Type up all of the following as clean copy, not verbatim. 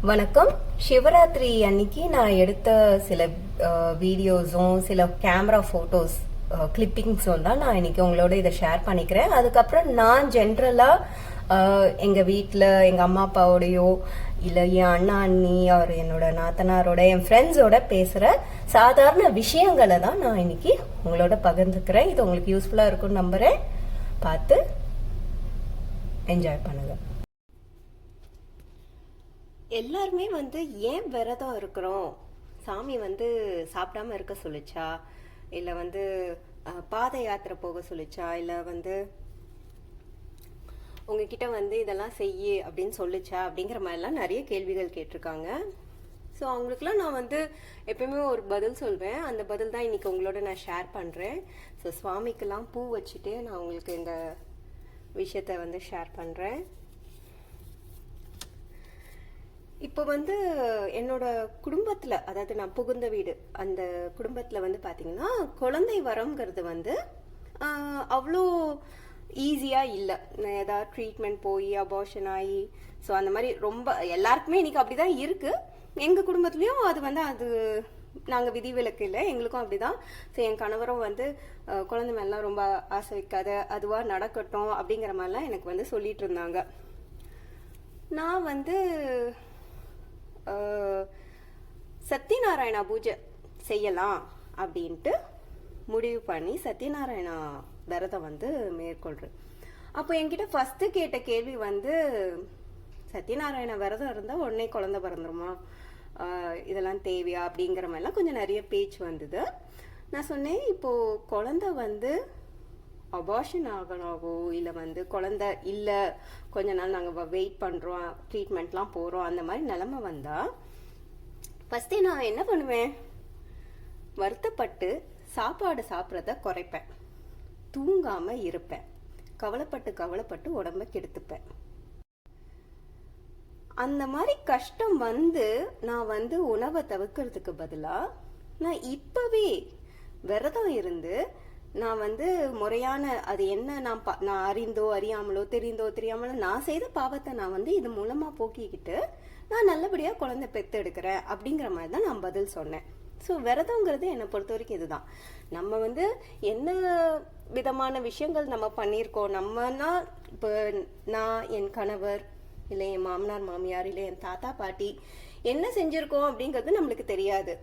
வணக்கம். சிவராத்திரி அன்னைக்கு நான் எடுத்த சில வீடியோஸும் சில கேமரா போட்டோஸ் கிளிப்பிங்ஸும் தான் நான் இன்னைக்கு உங்களோட இதை ஷேர் பண்ணிக்கிறேன். அதுக்கப்புறம் நான் ஜென்ரலா எங்க வீட்டில் எங்க அம்மா அப்பாவோடையோ இல்லை என் அண்ணா அண்ணி அவர் என்னோட நாத்தனாரோட என் ஃப்ரெண்ட்ஸோட பேசுற சாதாரண விஷயங்களை தான் நான் இன்னைக்கு உங்களோட பகிர்ந்துக்கிறேன். இது உங்களுக்கு யூஸ்ஃபுல்லா இருக்கும்னு நம்புறேன். பார்த்து என்ஜாய் பண்ணுங்க. எல்லாருமே ஏன் விரதம் இருக்கிறோம், சாமி சாப்பிடாம இருக்க சொல்லிச்சா, இல்லை பாத யாத்திரை போக சொல்லிச்சா, இல்லை உங்ககிட்ட இதெல்லாம் செய்யு அப்படின்னு சொல்லிச்சா அப்படிங்கிற மாதிரிலாம் நிறைய கேள்விகள் கேட்டிருக்காங்க. ஸோ அவங்களுக்குலாம் நான் எப்பயுமே ஒரு பதில் சொல்வேன். அந்த பதில் தான் இன்னைக்கு உங்களோட நான் ஷேர் பண்ணுறேன். ஸோ சுவாமிக்கெல்லாம் பூ வச்சுட்டு நான் உங்களுக்கு இந்த விஷயத்த ஷேர் பண்ணுறேன். இப்போ என்னோட குடும்பத்தில், அதாவது நான் புகுந்த வீடு, அந்த குடும்பத்தில் பார்த்தீங்கன்னா குழந்தை வரம்ங்கிறது அவ்வளோ ஈஸியாக இல்லை. ஏதாவது ட்ரீட்மெண்ட் போய் அபார்ஷன் ஆகி ஸோ அந்த மாதிரி ரொம்ப எல்லாருக்குமே இன்னைக்கு அப்படி தான் இருக்குது. எங்கள் குடும்பத்துலேயும் அது நாங்கள் விதிவிலக்கு இல்லை, எங்களுக்கும் அப்படிதான். ஸோ என் கணவரும் குழந்தை மேலாம் ரொம்ப ஆசை வைக்காத, அதுவாக நடக்கட்டும் அப்படிங்கிற மாதிரிலாம் எனக்கு சொல்லிட்டு இருந்தாங்க. நான் சத்யநாராயணா பூஜை செய்யலாம் அப்படின்ட்டு முடிவு பண்ணி சத்யநாராயணா விரதம் மேற்கொள்றேன். அப்போ என்கிட்ட ஃபர்ஸ்ட் கேட்ட கேள்வி சத்யநாராயண விரதம் இருந்தால் உடனே குழந்தை பிறந்துருமா, இதெல்லாம் தேவையா அப்படிங்கிற மாதிரிலாம் கொஞ்சம் நிறைய பேச்சு வந்தது. நான் சொன்னேன், இப்போ குழந்தை அபார்ஷன் ஆகணாவோ இல்லை குழந்தை இல்லை கொஞ்ச நாள் நாங்கள் வெயிட் பண்ணுறோம், ட்ரீட்மெண்ட்லாம் போகிறோம், அந்த மாதிரி நிலமை வந்தால் ஃபஸ்ட்டே நான் என்ன பண்ணுவேன், வருத்தப்பட்டு சாப்பாடு சாப்பிட்றத குறைப்பேன், தூங்காமல் இருப்பேன், கவலைப்பட்டு உடம்ப கெடுத்துப்பேன். அந்த மாதிரி கஷ்டம் நான் உணவை தவிர்க்கிறதுக்கு பதிலாக நான் இப்போவே விரதம் இருந்து நான் முறையான அது என்ன நான் அறிந்தோ அறியாமலோ தெரிந்தோ தெரியாமலோ நான் செய்த பாவத்தை நான் இது மூலமா போக்கிக்கிட்டு நான் நல்லபடியா குழந்தை பெத்து எடுக்கிறேன் அப்படிங்கிற மாதிரி தான் நான் பதில் சொன்னேன். ஸோ விரதங்கிறது என்னை பொறுத்த வரைக்கும் இதுதான். நம்ம என்ன விதமான விஷயங்கள் நம்ம பண்ணியிருக்கோம், நம்மனா இப்போ நான் என் கணவர் இல்லை என் மாமனார் மாமியார் இல்லை என் தாத்தா பாட்டி என்ன செஞ்சிருக்கோம் அப்படிங்கிறது நம்மளுக்கு தெரியாது.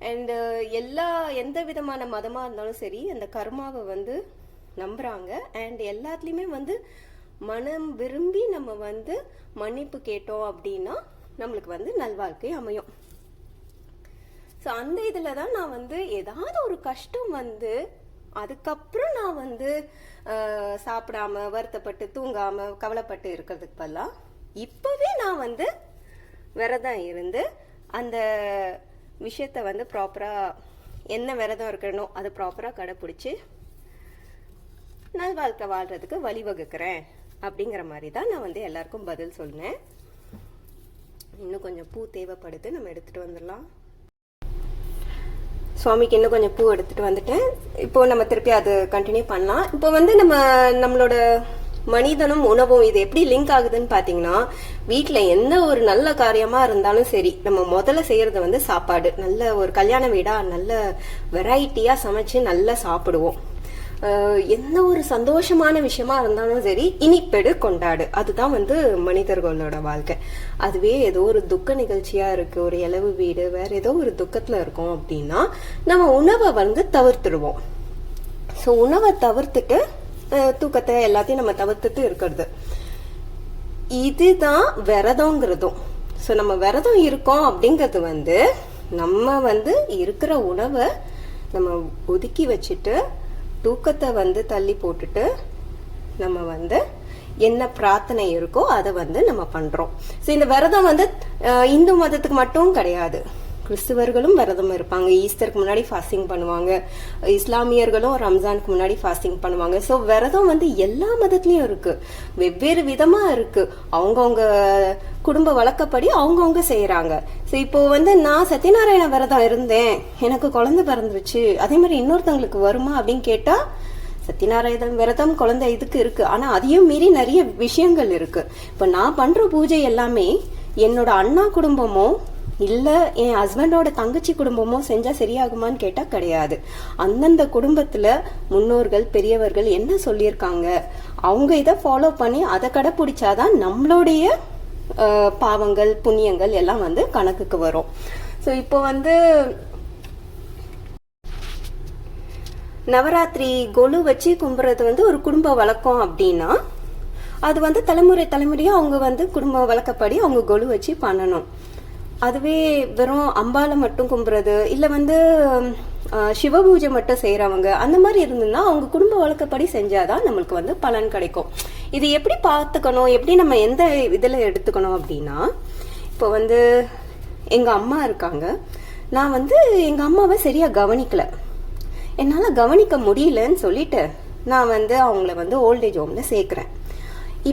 அண்ட் எந்த விதமான மதமாக இருந்தாலும் சரி அந்த கர்மாவை நம்புறாங்க. அண்ட் எல்லாத்துலேயுமே மனம் விரும்பி நம்ம மன்னிப்பு கேட்டோம் அப்படின்னா நம்மளுக்கு நல்வாழ்க்கை அமையும். ஸோ அந்த இதில் தான் நான் ஏதாவது ஒரு கஷ்டம் அதுக்கப்புறம் நான் சாப்பிடாம வருத்தப்பட்டு தூங்காம கவலைப்பட்டு இருக்கிறதுக்கு பதிலாக இப்போவே நான் விரதம் இருந்து அந்த விஷயத்த ப்ராப்பராக என்ன விரதம் இருக்கணும் அதை ப்ராப்பராக கடைப்பிடிச்சி நல்வாழ்க்கை வாழ்றதுக்கு வழிவகுக்கிறேன் அப்படிங்கிற மாதிரி தான் நான் எல்லாருக்கும் பதில் சொன்னேன். இன்னும் கொஞ்சம் பூ தேவைப்படுது, நம்ம எடுத்துகிட்டு வந்துடலாம். சுவாமிக்கு இன்னும் கொஞ்சம் பூ எடுத்துகிட்டு வந்துட்டேன். இப்போ நம்ம திருப்பி அது கண்டினியூ பண்ணலாம். இப்போ நம்மளோட மனிதனும் உணவும் இது எப்படி லிங்க் ஆகுதுன்னு பாத்தீங்கன்னா, வீட்டுல எந்த ஒரு நல்ல காரியமா இருந்தாலும் சரி நம்ம முதல்ல செய்யறது சாப்பாடு. நல்ல ஒரு கல்யாண வீடா நல்ல வெரைட்டியா சமைச்சு நல்லா சாப்பிடுவோம். எந்த ஒரு சந்தோஷமான விஷயமா இருந்தாலும் சரி இனிப்பெடு கொண்டாடு, அதுதான் மனிதர்களோட வாழ்க்கை. அதுவே ஏதோ ஒரு துக்க நிகழ்ச்சியா இருக்கு, ஒரு இலவு வீடு, வேற ஏதோ ஒரு துக்கத்துல இருக்கோம் அப்படின்னா நம்ம உணவை தவிர்த்துடுவோம். ஸோ உணவை தவிர்த்துட்டு தூக்கத்தை எல்லாத்தையும் நம்ம தவிர்த்துட்டு இருக்கிறது, இதுதான் விரதங்கிறதும். ஸோ நம்ம விரதம் இருக்கோம் அப்படிங்கிறது நம்ம இருக்கிற உணவை நம்ம ஒதுக்கி வச்சுட்டு தூக்கத்தை தள்ளி போட்டுட்டு நம்ம என்ன பிரார்த்தனை இருக்கோ அதை நம்ம பண்றோம். ஸோ இந்த விரதம் இந்து மதத்துக்கு மட்டும் கிடையாது, கிறிஸ்துவர்களும் விரதம் இருப்பாங்க. ஈஸ்டருக்கு முன்னாடி ஃபாஸ்டிங் பண்ணுவாங்க, இஸ்லாமியர்களும் ரம்ஜானுக்கு முன்னாடி ஃபாஸ்டிங் பண்ணுவாங்க. ஸோ விரதம் எல்லா மதத்துலயும் இருக்கு, வெவ்வேறு விதமா இருக்கு, அவங்கவுங்க குடும்ப வழக்கப்படி அவங்கவுங்க செய்யறாங்க. ஸோ இப்போ நான் சத்யநாராயண விரதம் இருந்தேன், எனக்கு குழந்தை பிறந்துருச்சு, அதே மாதிரி இன்னொருத்தவங்களுக்கு வருமா அப்படின்னு கேட்டா சத்யநாராயண விரதம் குழந்தை இதுக்கு இருக்கு. ஆனா அதையும் மீறி நிறைய விஷயங்கள் இருக்கு. இப்ப நான் பண்ற பூஜை எல்லாமே என்னோட அண்ணா குடும்பமோ இல்லை என் ஹஸ்பண்டோட தங்கச்சி குடும்பமோ செஞ்சால் சரியாகுமான்னு கேட்டால் கிடையாது. அந்தந்த குடும்பத்தில் முன்னோர்கள் பெரியவர்கள் என்ன சொல்லியிருக்காங்க, அவங்க இதை ஃபாலோ பண்ணி அதை கடைப்பிடிச்சாதான் நம்மளுடைய பாவங்கள் புண்ணியங்கள் எல்லாம் வந்து கணக்குக்கு வரும். ஸோ இப்போ வந்து நவராத்திரி கொலு வச்சு கும்பிட்றது வந்து ஒரு குடும்ப வழக்கம் அப்படின்னா அது வந்து தலைமுறையாக அவங்க வந்து குடும்ப வழக்கப்படி அவங்க கொலு வச்சு பண்ணணும். அதுவே வெறும் அம்பால மட்டும் கும்புறது இல்லை வந்து சிவ பூஜை மட்டும் செய்கிறவங்க அந்த மாதிரி இருந்ததுன்னா அவங்க குடும்ப வழக்கப்படி செஞ்சாதான் நம்மளுக்கு வந்து பலன் கிடைக்கும். இது எப்படி பார்த்துக்கணும், எப்படி நம்ம எந்த இதில் எடுத்துக்கணும் அப்படின்னா, இப்போ வந்து எங்கள் அம்மா இருக்காங்க. நான் வந்து எங்கள் அம்மாவை சரியாக கவனிக்கல, என்னால் கவனிக்க முடியலன்னு சொல்லிட்டு நான் வந்து அவங்கள வந்து ஓல்டேஜ் ஹோமில் சேர்க்குறேன்.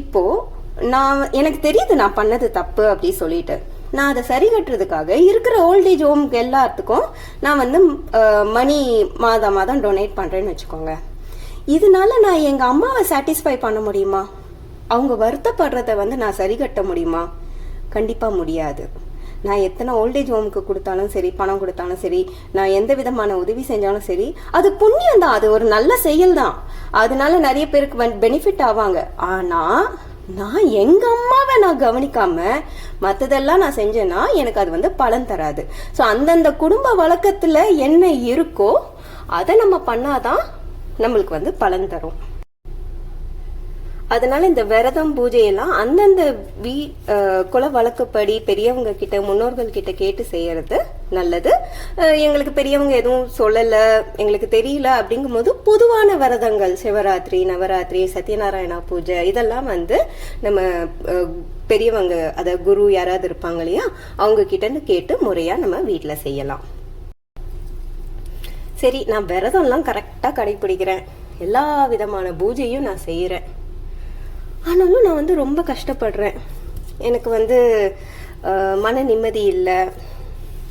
இப்போது எனக்கு தெரியுது நான் பண்ணது தப்பு அப்படி சொல்லிட்டு நான் அதை சரி கட்டுறதுக்காக இருக்கிற ஓல்டேஜ் ஹோம்க்கு எல்லாத்துக்கும் நான் வந்து மணி மாதம் டொனேட் பண்ணுறேன்னு வச்சுக்கோங்க. இதனால நான் எங்கள் அம்மாவை சாட்டிஸ்ஃபை பண்ண முடியுமா? அவங்க வருத்தப்படுறத வந்து நான் சரி கட்ட முடியுமா? கண்டிப்பாக முடியாது. நான் எத்தனை ஓல்டேஜ் ஹோமுக்கு கொடுத்தாலும் சரி, பணம் கொடுத்தாலும் சரி, நான் எந்த விதமான உதவி செஞ்சாலும் சரி, அது புண்ணியம் தான், அது ஒரு நல்ல செயல் தான். அதனால நிறைய பேருக்கு பெனிஃபிட் ஆவாங்க. ஆனால் நான் எங்க அம்மாவை நான் கவனிக்காம மற்றதெல்லாம் நான் செஞ்சேன்னா எனக்கு அது வந்து பலன் தராது. ஸோ அந்தந்த குடும்ப வழக்கத்துல என்ன இருக்கோ அதை நம்ம பண்ணாதான் நம்மளுக்கு வந்து பலன் தரும். அதனால இந்த விரதம் பூஜையெல்லாம் அந்தந்த குல வழக்கப்படி பெரியவங்க கிட்ட முன்னோர்கள் கிட்ட கேட்டு செய்யறது நல்லது. எங்களுக்கு பெரியவங்க எதுவும் சொல்லல, எங்களுக்கு தெரியல அப்படிங்கும் போது பொதுவான விரதங்கள் சிவராத்திரி, நவராத்திரி, சத்யநாராயணா பூஜை இதெல்லாம் வந்து நம்ம பெரியவங்க அத குரு யாராவது இருப்பாங்க இல்லையா, அவங்க கிட்ட கேட்டு முறையா நம்ம வீட்டுல செய்யலாம். சரி, நான் விரதம்லாம் கரெக்டா கடைபிடிக்கிறேன், எல்லா விதமான பூஜையும் நான் செய்யறேன். ஆனாலும் நான் வந்து ரொம்ப கஷ்டப்படுறேன். எனக்கு வந்து மன நிம்மதி இல்லை,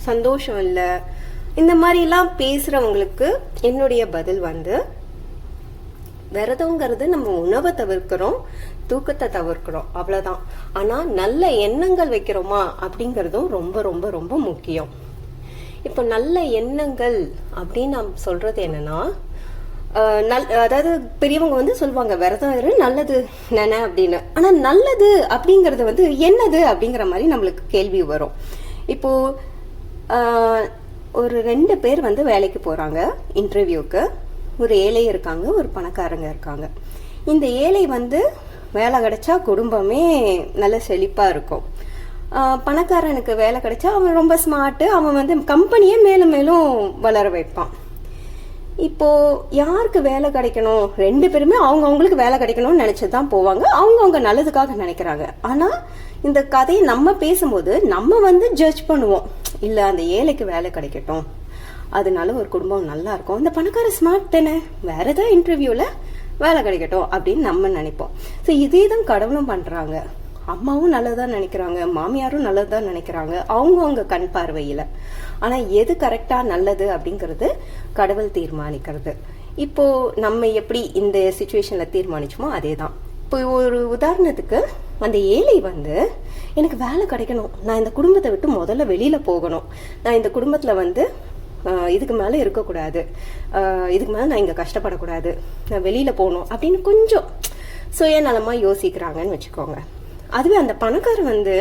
சந்தோஷம் இல்லை. இந்த மாதிரிலாம் பேசுகிறவங்களுக்கு என்னுடைய பதில் வந்து, விரதங்கிறது நம்ம உணவை தவிர்க்கிறோம், தூக்கத்தை தவிர்க்கிறோம், அவ்வளோதான். ஆனால் நல்ல எண்ணங்கள் வைக்கிறோமா அப்படிங்கிறதும் ரொம்ப ரொம்ப ரொம்ப முக்கியம். இப்போ நல்ல எண்ணங்கள் அப்படின்னு நான் சொல்கிறது என்னன்னா, அதாவது பெரியவங்க வந்து சொல்லுவாங்க விரதம் நல்லது நினை அப்படின்னு. ஆனால் நல்லது அப்படிங்கிறது வந்து என்னது அப்படிங்கிற மாதிரி நம்மளுக்கு கேள்வி வரும். இப்போ ஒரு 2 பேர் வந்து வேலைக்கு போகிறாங்க இன்டர்வியூக்கு. ஒரு ஏழை இருக்காங்க, ஒரு பணக்காரங்க இருக்காங்க. இந்த ஏழை வந்து வேலை கிடைச்சா குடும்பமே நல்ல செழிப்பாக இருக்கும். பணக்காரனுக்கு வேலை கிடைச்சா அவன் ரொம்ப ஸ்மார்ட்டு, அவன் வந்து கம்பெனியே மேலும் மேலும் வளர வைப்பான். இப்போ யாருக்கு வேலை கிடைக்கணும், 2 பேருமே அவங்களுக்கு வேலை கிடைக்கணும்னு நினைச்சுதான் போவாங்க, அவங்கவுங்க நல்லதுக்காக நினைக்கிறாங்க. ஆனா இந்த கதையை நம்ம பேசும்போது நம்ம வந்து ஜட்ஜ் பண்ணுவோம், இல்ல அந்த ஏழைக்கு வேலை கிடைக்கட்டும், அதனால ஒரு குடும்பம் நல்லா இருக்கும், இந்த பணக்கார ஸ்மார்ட் தானே, வேற ஏதாவது இன்டர்வியூல வேலை கிடைக்கட்டும் அப்படின்னு நம்ம நினைப்போம். ஸோ இதே தான் கடவுளும் பண்றாங்க. அம்மாவும் நல்லதான் நினைக்கிறாங்க, மாமியாரும் நல்லதான் நினைக்கிறாங்க அவங்கவுங்க கண் பார்வையில. ஆனா எது கரெக்டா நல்லது அப்படிங்கிறது கடவுள் தீர்மானிக்கிறது. இப்போ நம்ம எப்படி இந்த சிச்சுவேஷன்ல தீர்மானிச்சோமோ அதே தான். இப்போ ஒரு உதாரணத்துக்கு அந்த ஏழை வந்து எனக்கு வேலை கிடைக்கணும், நான் இந்த குடும்பத்தை விட்டு முதல்ல வெளியில போகணும், நான் இந்த குடும்பத்துல வந்து இதுக்கு மேல இருக்கக்கூடாது, இதுக்கு மேல நான் இங்க கஷ்டப்படக்கூடாது, நான் வெளியில போகணும் அப்படின்னு கொஞ்சம் சுயநலமா யோசிக்கிறாங்கன்னு வச்சுக்கோங்க. அதுவே அந்த பணக்காரர் வந்து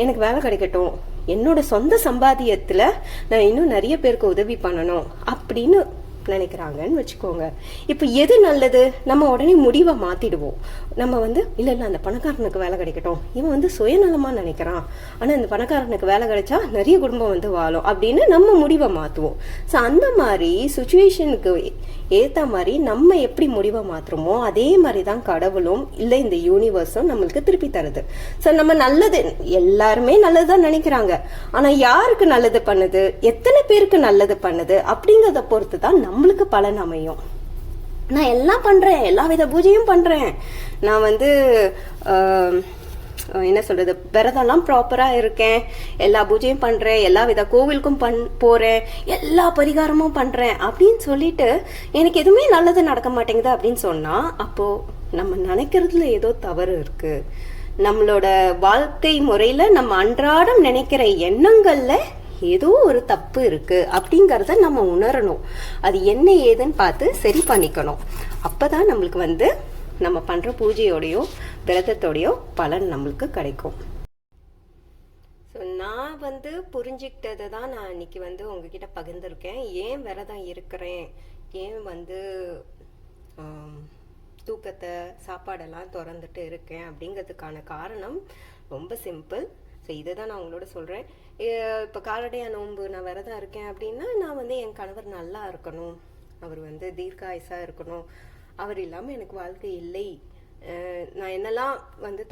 எனக்கு வேலை கிடைக்கட்டும், என்னோட சொந்த சம்பாத்தியத்துல நான் இன்னும் நிறைய பேருக்கு உதவி பண்ணணும் அப்படின்னு நினைக்கிறாங்கன்னு வச்சுக்கோங்க. இப்போ எது நல்லது, நம்ம உடனே முடிவை மாத்திடுவோம். நம்ம வந்து இல்ல அந்த பணக்காரனுக்கு வேலை கிடைக்கட்டும், இவன் வந்து சுயநலமா நினைக்கிறான், ஆனா இந்த பணக்காரனுக்கு வேலை கிடைச்சா நிறைய குடும்பம் வந்து வாழும் அப்படின்னு நம்ம முடிவை மாத்துவோம். ஸோ அந்த மாதிரி சுச்சுவேஷனுக்கு ஏத்த மாதிரி நம்ம எப்படி முடிவை மாத்துறோமோ அதே மாதிரிதான் கடவுளும் இல்ல இந்த யூனிவர்ஸும் நம்மளுக்கு திருப்பி தருது. ஸோ நம்ம நல்லது, எல்லாருமே நல்லதுதான் நினைக்கிறாங்க, ஆனா யாருக்கு நல்லது பண்ணுது, எத்தனை பேருக்கு நல்லது பண்ணுது அப்படிங்கறத பொறுத்து தான் நம்மளுக்கு பலன் அமையும். நான் எல்லாம் பண்றேன், எல்லா வித பூஜையும் பண்றேன், நான் வந்து என்ன சொல்றது, விரதம்லாம் ப்ராப்பரா இருக்கேன், எல்லா பூஜையும் பண்றேன், எல்லா வித கோவிலுக்கும் போறேன், எல்லா பரிகாரமும் பண்றேன் அப்படின்னு சொல்லிட்டு எனக்கு எதுவுமே நல்லது நடக்க மாட்டேங்குது அப்படின்னு சொன்னா அப்போ நம்ம நினைக்கிறதுல ஏதோ தவறு இருக்கு. நம்மளோட வாழ்க்கை முறையில நம்ம அன்றாடம் நினைக்கிற எண்ணங்கள்ல ஏதோ ஒரு தப்பு இருக்கு அப்படிங்கறத நம்ம உணரணும். அது என்ன ஏதுன்னு பார்த்து சரி பண்ணிக்கணும். அப்பதான் நம்மளுக்கு வந்து நம்ம பண்ற பூஜையோடையோ விரதத்தோடையோ பலன் நம்மளுக்கு கிடைக்கும். ஸோ நான் வந்து புரிஞ்சுக்கிட்டதை தான் நான் இன்னைக்கு வந்து உங்ககிட்ட பகிர்ந்துருக்கேன். ஏன் விரதம் இருக்கிறேன், ஏன் வந்து தூக்கத்தை சாப்பாடெல்லாம் திறந்துட்டு இருக்கேன் அப்படிங்கிறதுக்கான காரணம் ரொம்ப சிம்பிள். ஸோ இதை தான் நான் உங்களோட சொல்கிறேன். இப்போ காலடையா நோன்பு நான் விரதம் இருக்கேன் அப்படின்னா நான் வந்து என் கணவர் நல்லா இருக்கணும், அவர் வந்து தீர்க்காயுசாக இருக்கணும், அவர் இல்லாமல் எனக்கு வாழ்க்கை இல்லை, நான் என்னெல்லாம் வந்து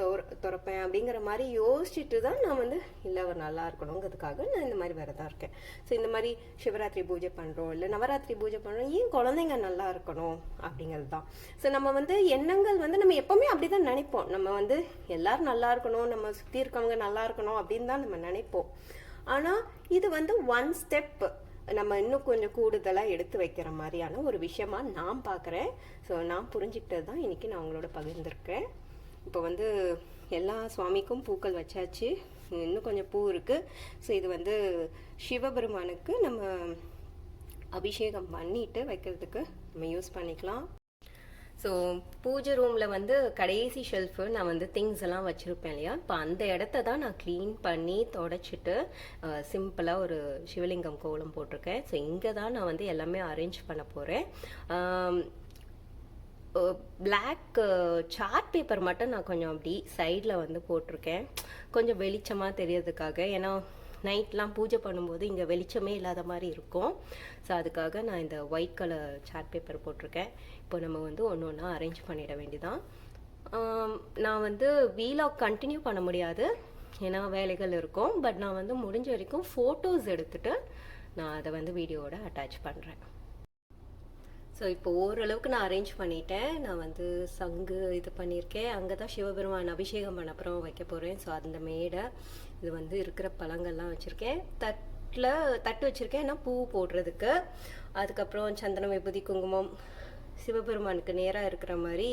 துறப்பேன் அப்படிங்கிற மாதிரி யோசிச்சுட்டு தான் நான் வந்து இல்லை அவர் நல்லா இருக்கணுங்கிறதுக்காக நான் இந்த மாதிரி விரதம் இருக்கேன். ஸோ இந்த மாதிரி சிவராத்திரி பூஜை பண்ணுறோம், இல்லை நவராத்திரி பூஜை பண்ணுறோம், ஏன் குழந்தைங்க நல்லா இருக்கணும் அப்படிங்கிறது தான். ஸோ நம்ம வந்து எண்ணங்கள் வந்து நம்ம எப்பவுமே அப்படி தான் நினைப்போம். நம்ம வந்து எல்லாரும் நல்லா இருக்கணும், நம்ம சுற்றி இருக்கவங்க நல்லா இருக்கணும் அப்படின்னு தான் நம்ம நினைப்போம். ஆனால் இது வந்து ஒன் ஸ்டெப் நம்ம இன்னும் கொஞ்சம் கூடுதலாக எடுத்து வைக்கிற மாதிரியான ஒரு விஷயமா நான் பார்க்குறேன். ஸோ நான் புரிஞ்சுக்கிட்டது தான் இன்னைக்கு நான் உங்களோட பகிர்ந்துருக்கேன். இப்போ வந்து எல்லா சுவாமிக்கும் பூக்கள் வச்சாச்சு, இன்னும் கொஞ்சம் பூ இருக்குது. ஸோ இது வந்து சிவபெருமானுக்கு நம்ம அபிஷேகம் பண்ணிட்டு வைக்கிறதுக்கு நம்ம யூஸ் பண்ணிக்கலாம். ஸோ பூஜை ரூமில் வந்து கடைசி ஷெல்ஃபு நான் வந்து திங்ஸ் எல்லாம் வச்சுருப்பேன் இல்லையா, இப்போ அந்த இடத்த தான் நான் க்ளீன் பண்ணி தொடச்சிட்டு சிம்பிளாக ஒரு சிவலிங்கம் கோலம் போட்டிருக்கேன். ஸோ இங்கே தான் நான் வந்து எல்லாமே அரேஞ்ச் பண்ண போகிறேன். பிளாக் சார்ட் பேப்பர் மட்டும் நான் கொஞ்சம் அப்படி சைடில் வந்து போட்டிருக்கேன், கொஞ்சம் வெளிச்சமாக தெரியறதுக்காக. ஏன்னா நைட்லாம் பூஜை பண்ணும்போது இங்கே வெளிச்சமே இல்லாத மாதிரி இருக்கும். ஸோ அதுக்காக நான் இந்த ஒயிட் கலர் சார்ட் பேப்பர் போட்டிருக்கேன். இப்போ நம்ம வந்து ஒன்று ஒன்றா அரேஞ்ச் பண்ணிட வேண்டியதான். நான் வந்து வீலாக் கண்டினியூ பண்ண முடியாது, ஏன்னா வேலைகள் இருக்கும். பட் நான் வந்து முடிஞ்ச வரைக்கும் ஃபோட்டோஸ் எடுத்துகிட்டு நான் அதை வந்து வீடியோவோட அட்டாச் பண்ணுறேன். ஸோ இப்போ ஓரளவுக்கு நான் அரேஞ்ச் பண்ணிட்டேன். நான் வந்து சங்கு இது பண்ணியிருக்கேன், அங்கே தான் சிவபெருமான் அபிஷேகம் பண்ண அப்புறம் வைக்க போகிறேன். ஸோ அந்த மேடை இது வந்து இருக்கிற பழங்கள்லாம் வச்சுருக்கேன். தட்டு வச்சுருக்கேன் ஏன்னா பூ போடுறதுக்கு. அதுக்கப்புறம் சந்தனம், விபூதி, குங்குமம், சிவபெருமானுக்கு நேராக இருக்கிற மாதிரி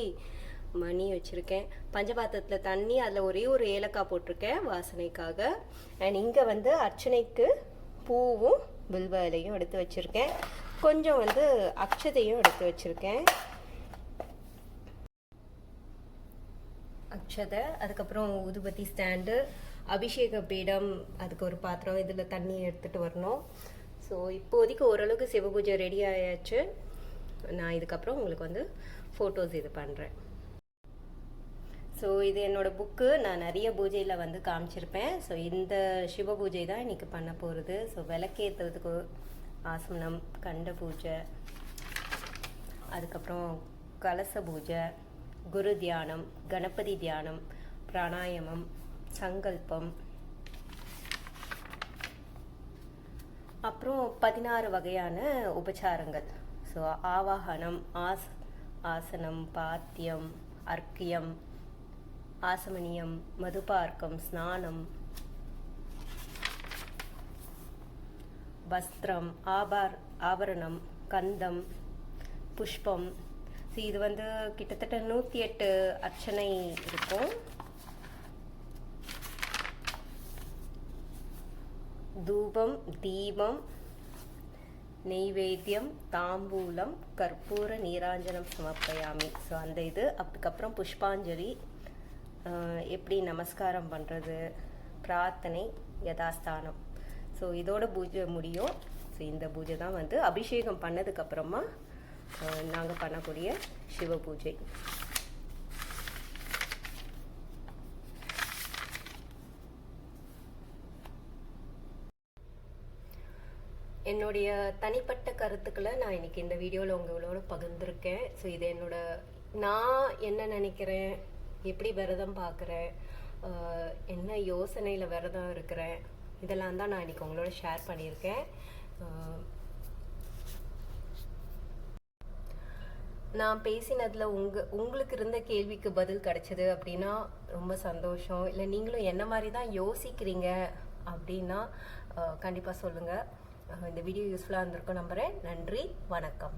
மணி வச்சுருக்கேன். பஞ்சபாத்திரத்தில் தண்ணி, அதில் ஒரே ஒரு ஏலக்காய் போட்டிருக்கேன் வாசனைக்காக. அண்ட் இங்கே வந்து அர்ச்சனைக்கு பூவும் வில்வ இலையும் எடுத்து வச்சுருக்கேன். கொஞ்சம் வந்து அக்ஷதையும் எடுத்து வச்சுருக்கேன், அக்ஷதை. அதுக்கப்புறம் ஊதுபத்தி ஸ்டாண்டு, அபிஷேக பீடம், அதுக்கு ஒரு பாத்திரம், இதில் தண்ணி எடுத்துகிட்டு வரணும். ஸோ இப்போதைக்கு ஓரளவுக்கு சிவ பூஜை ரெடி ஆயாச்சு. நான் இதுக்கப்புறம் உங்களுக்கு வந்து ஃபோட்டோஸ் இது பண்ணுறேன். ஸோ இது என்னோடய புக்கு, நான் நிறைய பூஜையில் வந்து காமிச்சிருப்பேன். ஸோ இந்த சிவ பூஜை தான் இன்றைக்கி பண்ண போகிறது. ஸோ விளக்கேற்றுறதுக்கு ஆசனம், கண்ட பூஜை, அதுக்கப்புறம் கலச பூஜை, குரு தியானம், கணபதி தியானம், பிராணாயாமம், சங்கல்பம், அப்புறம் 16 வகையான உபச்சாரங்கள். ஸோ ஆவாகனம், ஆசனம், பாத்தியம், அர்க்கியம், ஆசமனியம், மதுபார்க்கம், ஸ்நானம், வஸ்திரம், ஆபரணம், கந்தம், புஷ்பம். இது வந்து கிட்டத்தட்ட 108 அர்ச்சனை இருக்கும். தூபம், தீபம், நெய்வேத்தியம், தாம்பூலம், கற்பூர நீராஞ்சனம் சமர்ப்பயாமி. ஸோ அந்த இது. அதுக்கப்புறம் புஷ்பாஞ்சலி, எப்படி நமஸ்காரம் பண்ணுறது, பிரார்த்தனை, யதாஸ்தானம். ஸோ இதோட பூஜை முடியும். ஸோ இந்த பூஜை தான் வந்து அபிஷேகம் பண்ணதுக்கப்புறமா நாங்கள் பண்ணக்கூடிய சிவ பூஜை. என்னுடைய தனிப்பட்ட கருத்துக்களை நான் இன்னைக்கு இந்த வீடியோவில் உங்களோட பகிர்ந்துருக்கேன். ஸோ இது நான் என்ன நினைக்கிறேன், எப்படி விரதம் பார்க்குறேன், என்ன யோசனையில் விரதம் இருக்கிறேன், இதெல்லாம் தான் நான் இன்னைக்கு உங்களோட ஷேர் பண்ணியிருக்கேன். நான் பேசினதில் உங்களுக்கு இருந்த கேள்விக்கு பதில் கிடைச்சது அப்படின்னா ரொம்ப சந்தோஷம். இல்லை நீங்களும் என்ன மாதிரி தான் யோசிக்கிறீங்க அப்படின்னா கண்டிப்பாக சொல்லுங்கள். இந்த வீடியோ யூஸ்ஃபுல்லாக இருந்திருக்கும் நம்புகிறேன். நன்றி, வணக்கம்.